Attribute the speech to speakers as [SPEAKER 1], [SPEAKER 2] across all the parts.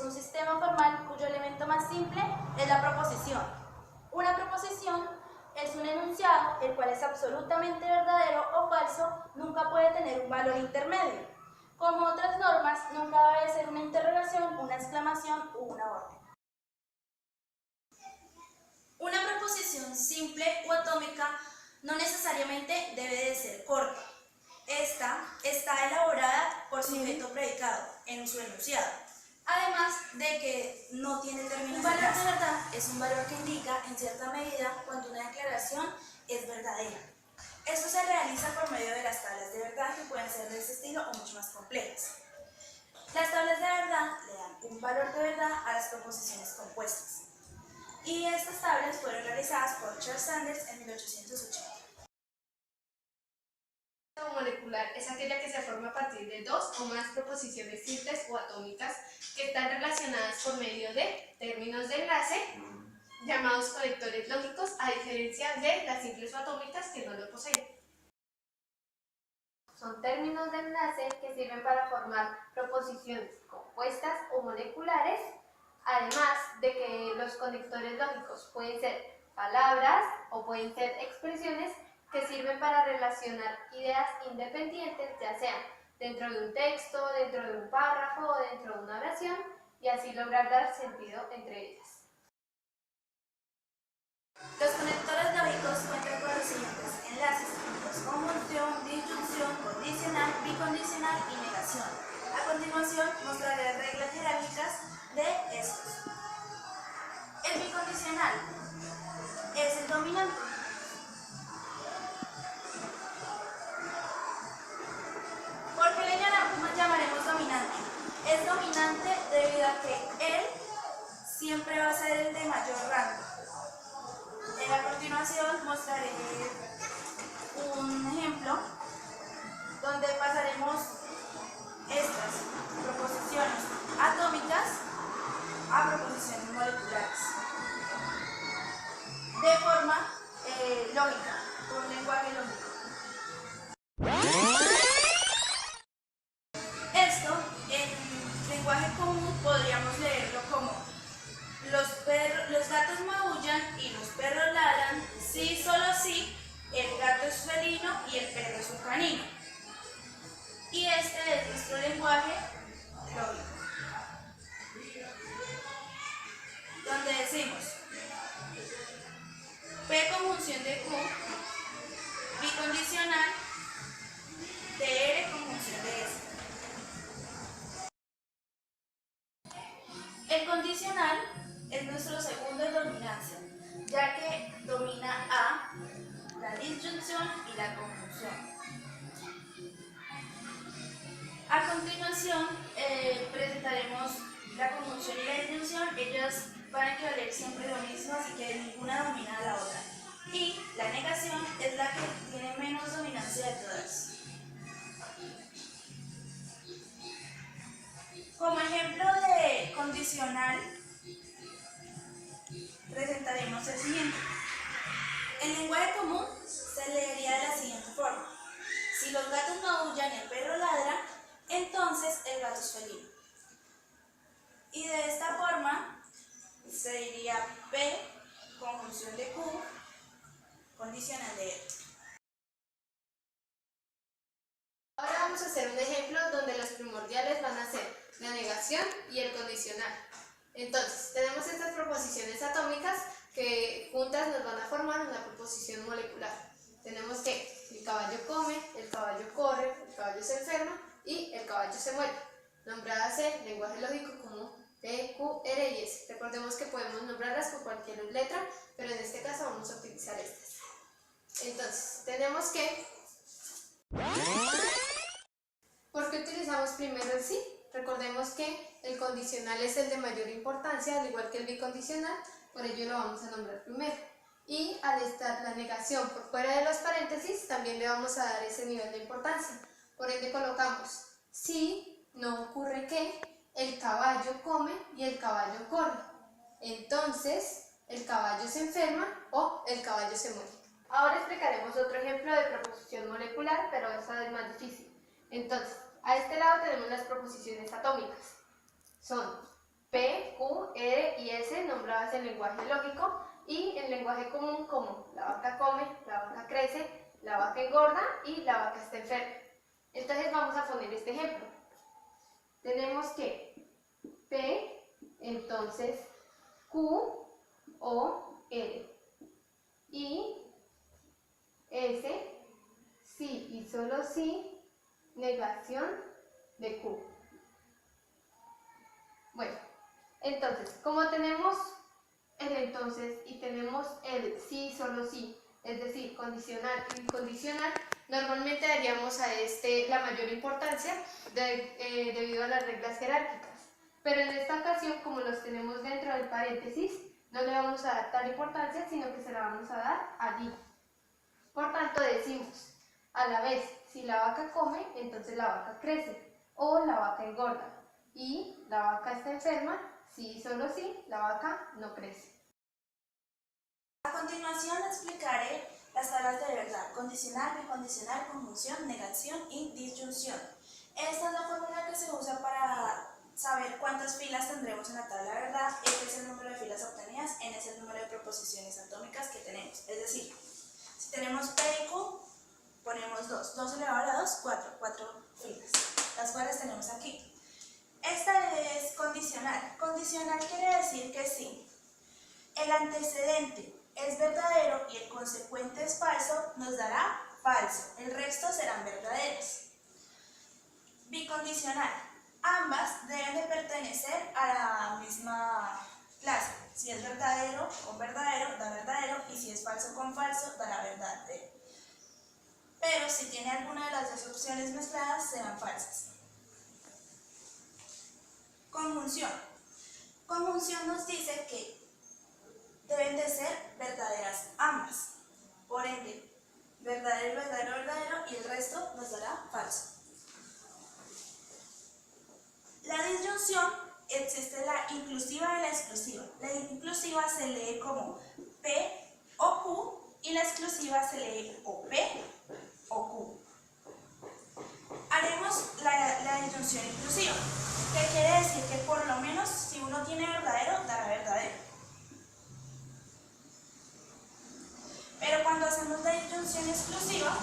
[SPEAKER 1] un sistema formal cuyo elemento más simple es la proposición. Una proposición es un enunciado el cual es absolutamente verdadero o falso, nunca puede tener un valor intermedio. Como otras normas, nunca debe ser una interrogación, una exclamación u una orden. Una proposición simple o atómica no necesariamente debe de ser corta. Esta está elaborada por sujeto predicado en su enunciado. Además de que no tiene términos. Un valor de verdad es un valor que indica en cierta medida cuando una declaración es verdadera. Esto se realiza por medio de las tablas de verdad, que pueden ser de este estilo o mucho más complejas. Las tablas de verdad le dan un valor de verdad a las proposiciones compuestas. Y estas tablas fueron realizadas por Charles Sanders en 1880.
[SPEAKER 2] Molecular es aquella que se forma a partir de dos o más proposiciones simples o atómicas que están relacionadas por medio de términos de enlace llamados conectores lógicos, a diferencia de las simples o atómicas que no lo poseen. Son términos de enlace que sirven para formar proposiciones compuestas o moleculares, además de que los conectores lógicos pueden ser palabras o pueden ser expresiones que sirven para relacionar ideas independientes, ya sean dentro de un texto, dentro de un párrafo o dentro de una oración, y así lograr dar sentido entre ellas.
[SPEAKER 1] Los conectores lógicos cuentan con los siguientes enlaces: conjunción, disyunción, condicional, bicondicional y negación. A continuación mostraré las reglas jerárquicas de estos. El bicondicional es el dominante. ¿Por qué le llamaremos dominante? Es dominante debido a que él siempre va a ser el de mayor rango. A continuación mostraré un ejemplo donde pasaremos estas proposiciones atómicas a proposiciones moleculares de forma lógica, con un lenguaje lógico. Esto en lenguaje común podríamos leerlo como: los gatos maullan y los perros ladran, sí, solo sí, el gato es felino y el perro es un canino. Y este es nuestro lenguaje lógico, donde decimos P conjunción de Q, bicondicional, DR conjunción de S. El condicional es nuestro segundo en dominancia, ya que domina a la disyunción y la conjunción. A continuación presentaremos la conjunción y la disyunción. Ellas van a equivaler siempre lo mismo, así que ninguna domina a la otra. Y la negación es la que tiene menos dominancia de todas. Como ejemplo de condicional, presentaremos el siguiente. En lenguaje común se leería de la siguiente forma: si los gatos maullan y el perro ladra, entonces el gato es felino. Y de esta forma se diría P conjunción de Q, condicional de R.
[SPEAKER 2] Ahora vamos a hacer un ejemplo donde los primordiales van a ser la negación y el condicional. Entonces, tenemos estas proposiciones atómicas que juntas nos van a formar una proposición molecular. Tenemos que el caballo come, el caballo corre, el caballo se enferma y el caballo se muere, nombradas en lenguaje lógico como P, Q, R y S. Recordemos que podemos nombrarlas con cualquier letra, pero en este caso vamos a utilizar estas. Entonces, tenemos que... ¿Por qué utilizamos primero el sí? Recordemos que el condicional es el de mayor importancia, al igual que el bicondicional, por ello lo vamos a nombrar primero. Y al estar la negación por fuera de los paréntesis, también le vamos a dar ese nivel de importancia. Por ende colocamos si no ocurre que el caballo come y el caballo corre. Entonces, el caballo se enferma o el caballo se muere. Ahora explicaremos otro ejemplo de proposición molecular, pero esta es más difícil. Entonces, a este lado tenemos las proposiciones atómicas. Son P, Q, R y S nombradas en lenguaje lógico y en lenguaje común como la vaca come, la vaca crece, la vaca engorda y la vaca está enferma. Entonces vamos a poner este ejemplo. Tenemos que P, entonces Q, O, R. Y S, sí y solo sí, negación de Q. Bueno, entonces, como tenemos el entonces y tenemos el sí y solo sí, es decir, condicional y incondicional, normalmente daríamos a este la mayor importancia debido a las reglas jerárquicas. Pero en esta ocasión, como los tenemos dentro del paréntesis, no le vamos a dar tal importancia, sino que se la vamos a dar allí. Por tanto, decimos, a la vez, si la vaca come, entonces la vaca crece, o la vaca engorda, y la vaca está enferma, sí y solo sí, la vaca no crece.
[SPEAKER 1] A continuación explicaré las tablas de verdad: condicional, bicondicional, conjunción, negación y disyunción. Esta es la fórmula que se usa para saber cuántas filas tendremos en la tabla de verdad. Este es el número de filas obtenidas, n es el número de proposiciones atómicas que tenemos. Es decir, si tenemos P y Q, ponemos 2 elevado a la 2, 4 filas, las cuales tenemos aquí. Esta es condicional. Condicional quiere decir que si el antecedente es verdadero y el consecuente es falso, nos dará falso. El resto serán verdaderos. Bicondicional. Ambas deben de pertenecer a la misma clase. Si es verdadero con verdadero, da verdadero, y si es falso con falso, dará verdadero. Pero si tiene alguna de las dos opciones mezcladas, serán falsas. Conjunción. Conjunción nos dice que deben de ser verdaderas ambas. Por ende, verdadero, verdadero, verdadero, y el resto nos dará falso. La disyunción, existe la inclusiva y la exclusiva. La inclusiva se lee como P o Q y la exclusiva se lee o P o Q. Haremos la disyunción inclusiva, que quiere decir que por lo menos si uno tiene verdadero, dará verdadero. Pero cuando hacemos la disyunción exclusiva,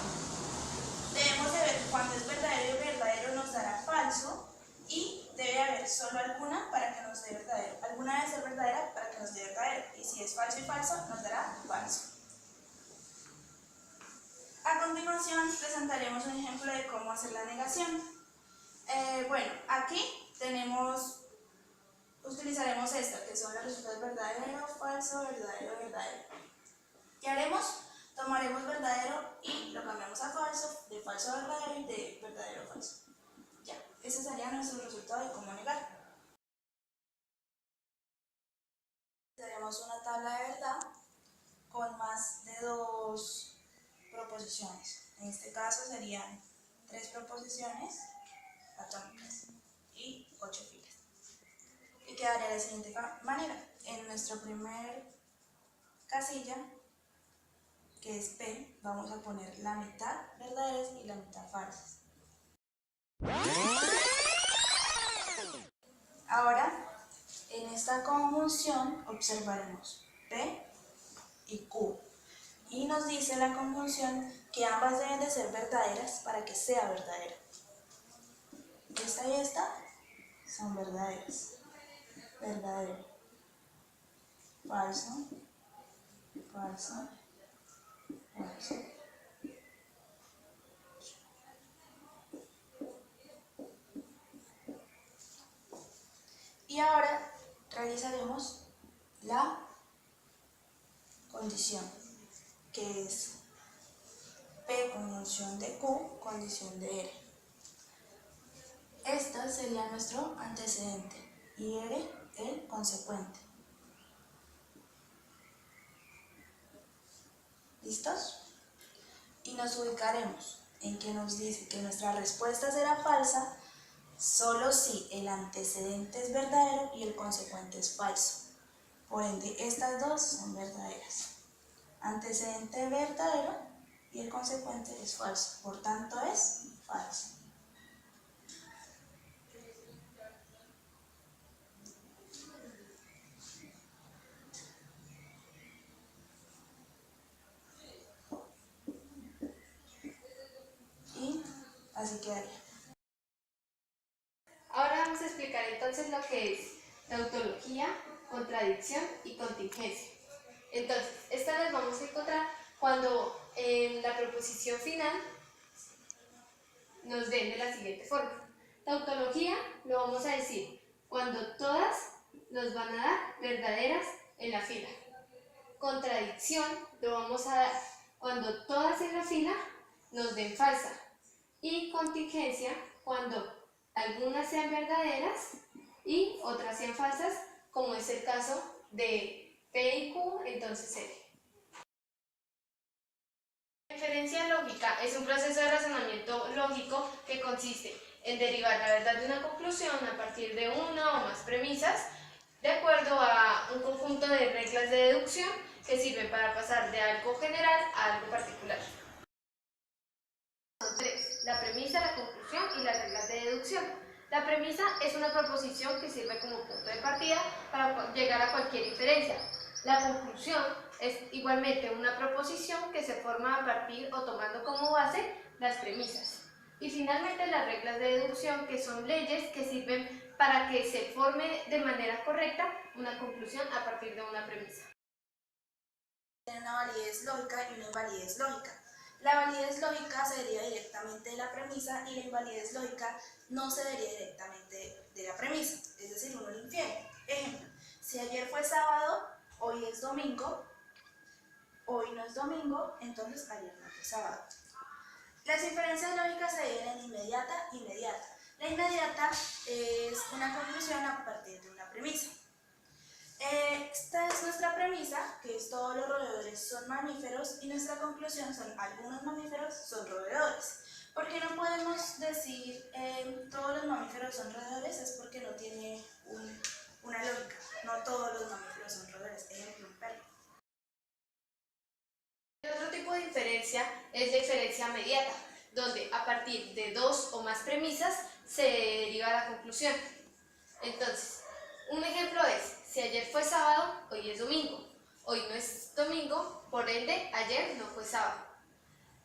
[SPEAKER 1] debemos de ver que cuando es verdadero y verdadero nos dará falso, y debe haber solo alguna para que nos dé verdadero. Alguna debe ser verdadera para que nos dé verdadero, y si es falso y falso, nos dará falso. A continuación presentaremos un ejemplo de cómo hacer la negación. Bueno, aquí utilizaremos esta, que son las respuestas verdadero, falso, verdadero, verdadero. ¿Qué haremos? Tomaremos verdadero y lo cambiamos a falso, de falso a verdadero y de verdadero a falso. Ya, ese sería nuestro resultado de cómo negar. Tenemos una tabla de verdad con más de 2 proposiciones. En este caso serían 3 proposiciones atómicas y 8 filas. Y quedaría de la siguiente manera. En nuestra primer casilla, que es P, vamos a poner la mitad verdaderas y la mitad falsas. Ahora, en esta conjunción observaremos P y Q. Y nos dice la conjunción que ambas deben de ser verdaderas para que sea verdadera. Esta y esta son verdaderas. Verdadero. Falso. Falso. Falso. Y ahora realizaremos la condición, que es P conjunción de Q, condición de R. Esta sería nuestro antecedente y R el consecuente. ¿Listos? Y nos ubicaremos en que nos dice que nuestra respuesta será falsa solo si el antecedente es verdadero y el consecuente es falso. Por ende, estas dos son verdaderas. Antecedente verdadero y el consecuente es falso. Por tanto, es falso. Así quedaría.
[SPEAKER 2] Ahora vamos a explicar entonces lo que es tautología, contradicción y contingencia. Entonces, estas las vamos a encontrar cuando en la proposición final nos den de la siguiente forma. Tautología lo vamos a decir cuando todas nos van a dar verdaderas en la fila. Contradicción lo vamos a dar cuando todas en la fila nos den falsa. Y contingencia cuando algunas sean verdaderas y otras sean falsas, como es el caso de P y Q, entonces R. La inferencia lógica es un proceso de razonamiento lógico que consiste en derivar la verdad de una conclusión a partir de una o más premisas, de acuerdo a un conjunto de reglas de deducción que sirven para pasar de algo general a algo particular. Son tres: la premisa, la conclusión y las reglas de deducción. La premisa es una proposición que sirve como punto de partida para llegar a cualquier inferencia. La conclusión es igualmente una proposición que se forma a partir o tomando como base las premisas. Y finalmente las reglas de deducción, que son leyes que sirven para que se forme de manera correcta una conclusión a partir de una premisa.
[SPEAKER 1] Tiene una validez lógica y una invalidez lógica. La validez lógica se deriva directamente de la premisa y la invalidez lógica no se deriva directamente de la premisa, es decir, uno lo infiere. Ejemplo, si ayer fue sábado, hoy es domingo, hoy no es domingo, entonces ayer no fue sábado. Las inferencias lógicas se dividen en inmediata e inmediata. La inmediata es una conclusión a partir de una premisa. Esta es nuestra premisa, que es todos los roedores son mamíferos, y nuestra conclusión son algunos mamíferos son roedores. ¿Por qué no podemos decir todos los mamíferos son roedores? Es porque no tiene una lógica. No todos los mamíferos son roedores. Ejemplo, un perro.
[SPEAKER 2] El otro tipo de inferencia es la inferencia mediata, donde a partir de dos o más premisas se deriva la conclusión. Entonces, un ejemplo es: si ayer fue sábado, hoy es domingo. Hoy no es domingo, por ende, ayer no fue sábado.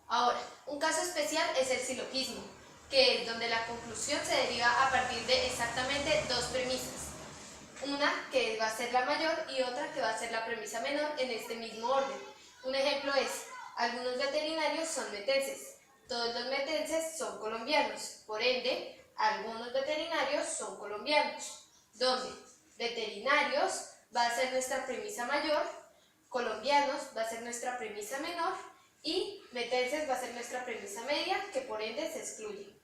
[SPEAKER 2] Ahora, un caso especial es el silogismo, que es donde la conclusión se deriva a partir de exactamente dos premisas. Una que va a ser la mayor y otra que va a ser la premisa menor en este mismo orden. Un ejemplo es: algunos veterinarios son metenses. Todos los metenses son colombianos. Por ende, algunos veterinarios son colombianos. Donde veterinarios va a ser nuestra premisa mayor, colombianos va a ser nuestra premisa menor y metenses va a ser nuestra premisa media, que por ende se excluye.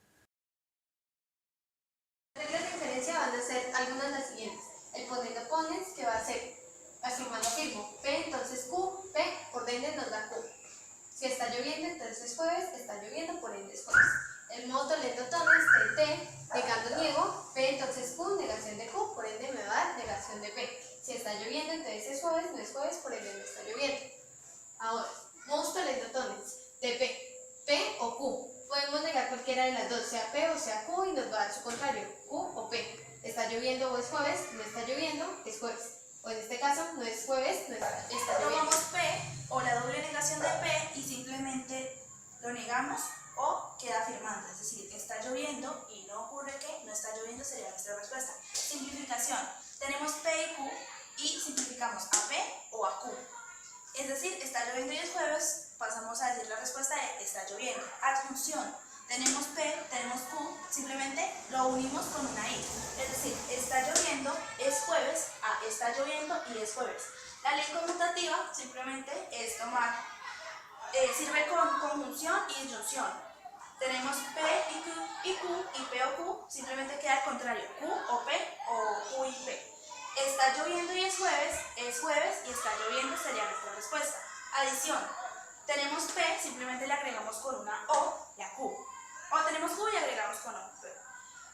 [SPEAKER 2] Las reglas de inferencia van a ser algunas de las siguientes: el ponendo pones, que va a ser afirmando afirmo, P, entonces Q, P, por ende nos da Q. Si está lloviendo, entonces es jueves, está lloviendo, por ende es jueves. El modo tolendo tones, T, negando niego, P, entonces Q, negación de Q, por ende me va a dar negación de P. Si está lloviendo, entonces es jueves, no es jueves, por ende no está lloviendo. Ahora, modos tolendo tones, TP, P o Q. Podemos negar cualquiera de las dos, sea P o sea Q, y nos va a dar su contrario, Q o P. Está lloviendo o es jueves, no está lloviendo, es jueves. O en este caso, no es jueves, no está lloviendo.
[SPEAKER 1] Tomamos P o la doble negación de P y simplemente lo negamos o queda afirmando, es decir, está lloviendo y no ocurre que no está lloviendo, sería nuestra respuesta. Simplificación: tenemos P y Q y simplificamos a P o a Q. Es decir, está lloviendo y es jueves, pasamos a decir la respuesta de está lloviendo. Adjunción: tenemos P, tenemos Q, simplemente lo unimos con una I. Es decir, está lloviendo, es jueves, a está lloviendo y es jueves. La ley conmutativa simplemente es tomar, sirve con conjunción y disyunción. Tenemos P y Q, y P o Q, simplemente queda al contrario, Q o P o Q y P. Está lloviendo y es jueves y está lloviendo sería nuestra respuesta. Adición: tenemos P, simplemente le agregamos con una O, la Q. O tenemos Q y agregamos con O.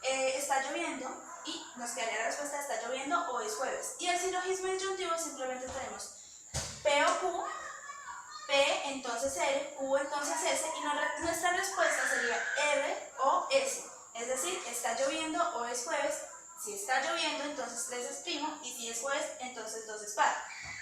[SPEAKER 1] Está lloviendo y nos quedaría la respuesta: está lloviendo o es jueves. Y el silogismo disyuntivo simplemente tenemos P o Q, P entonces R, Q entonces S, y nuestra respuesta sería R o S. Es decir, está lloviendo o es jueves. Si está lloviendo, entonces 3 es primo, y si es jueves, entonces 2 es par.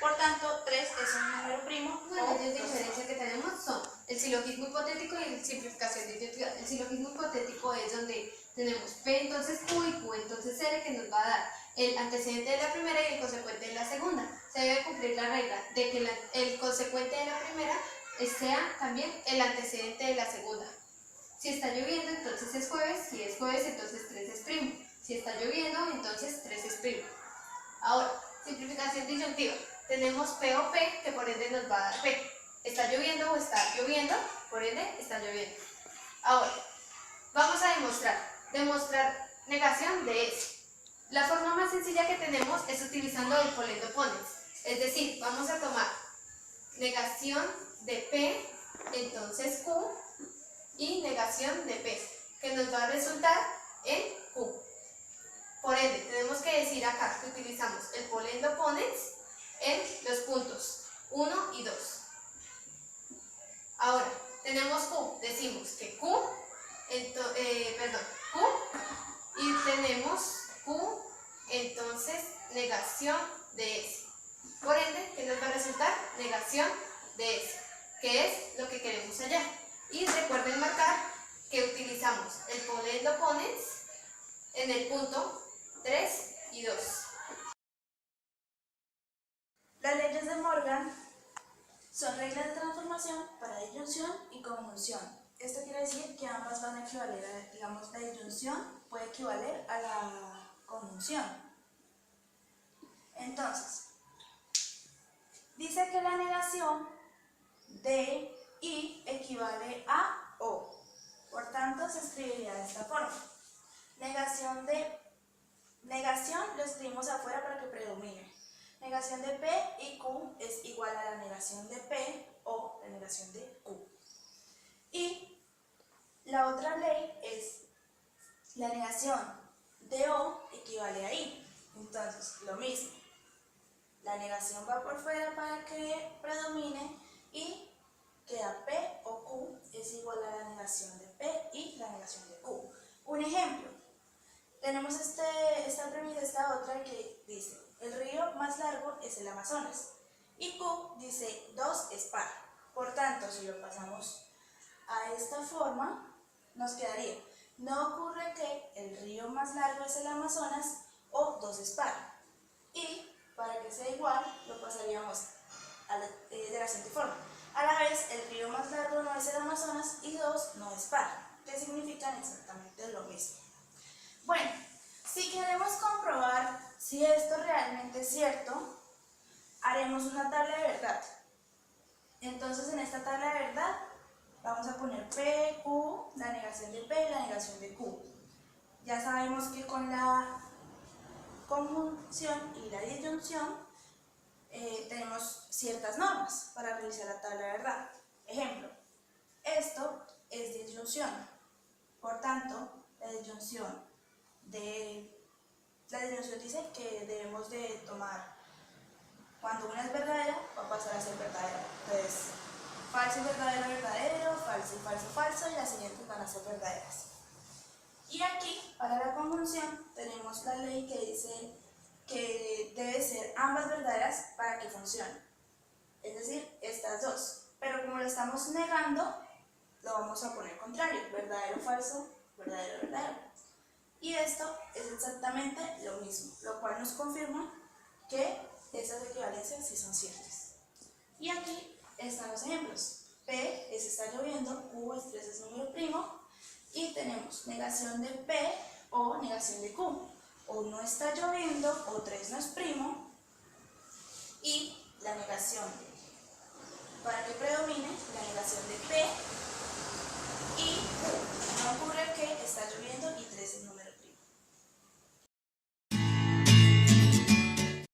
[SPEAKER 1] Por tanto, 3 es un número primo.
[SPEAKER 2] Las leyes de inferencia que tenemos son el silogismo hipotético y la simplificación disyuntiva. El silogismo hipotético es donde tenemos P entonces Q y Q entonces R, que nos va a dar el antecedente de la primera y el consecuente de la segunda. Se debe cumplir la regla de que el consecuente de la primera sea también el antecedente de la segunda. Si está lloviendo, entonces es jueves. Si es jueves, entonces 3 es primo. Si está lloviendo, entonces 3 es primo. Ahora, simplificación disyuntiva. Tenemos P o P, que por ende nos va a dar P. Está lloviendo o está lloviendo, por ende está lloviendo. Ahora, vamos a demostrar negación de S. La forma más sencilla que tenemos es utilizando el polendo ponens. Es decir, vamos a tomar negación de P, entonces Q, y negación de P, que nos va a resultar en Q. Por ende, tenemos que decir acá que utilizamos el polendo ponens en los puntos 1 y 2. Ahora, tenemos Q, decimos que Q, Q, y tenemos Q, entonces negación de S. Por ende, ¿qué nos va a resultar? Negación de S, que es lo que queremos hallar. Y recuerden marcar que utilizamos el polendo ponens en el punto 3 y 2.
[SPEAKER 1] Las leyes de Morgan son reglas de transformación para disyunción y conjunción. Esto quiere decir que ambas van a equivaler, digamos, la disyunción puede equivaler a la conjunción. Entonces, dice que la negación de I equivale a O. Por tanto, se escribiría de esta forma. Negación lo escribimos afuera para que predomine. Negación de P y Q es igual a la negación de P o la negación de Q. Y la otra ley es la negación de O equivale a I. Entonces, lo mismo. La negación va por fuera para que predomine y queda P o Q es igual a la negación de P y la negación de Q. Un ejemplo. Tenemos esta premisa, esta otra que dice, el río más largo es el Amazonas. Y Q dice, 2 es par. Por tanto, si lo pasamos a esta forma, nos quedaría, no ocurre que el río más largo es el Amazonas o 2 es par. Y para que sea igual, lo pasaríamos de la siguiente forma. A la vez, el río más largo no es el Amazonas y 2 no es par, que significan exactamente lo mismo. Bueno, si queremos comprobar si esto realmente es cierto, haremos una tabla de verdad. Entonces, en esta tabla de verdad, vamos a poner P, Q, la negación de P y la negación de Q. Ya sabemos que con la conjunción y la disyunción tenemos ciertas normas para realizar la tabla de verdad. Ejemplo, esto es disyunción. Por tanto, la disyunción dice que debemos de tomar, cuando una es verdadera, va a pasar a ser verdadera. Entonces, falso y verdadero, verdadero, falso y falso, falso, y las siguientes van a ser verdaderas. Y aquí, para la conjunción, tenemos la ley que dice que debe ser ambas verdaderas para que funcione. Es decir, estas dos. Pero como lo estamos negando, lo vamos a poner contrario. Verdadero, falso, verdadero, verdadero. Y esto es exactamente lo mismo, lo cual nos confirma que esas equivalencias sí son ciertas. Y aquí están los ejemplos. P es está lloviendo, Q es 3 es número primo, y tenemos negación de P o negación de Q. O no está lloviendo, o 3 no es primo, y la negación, para que predomine, la negación de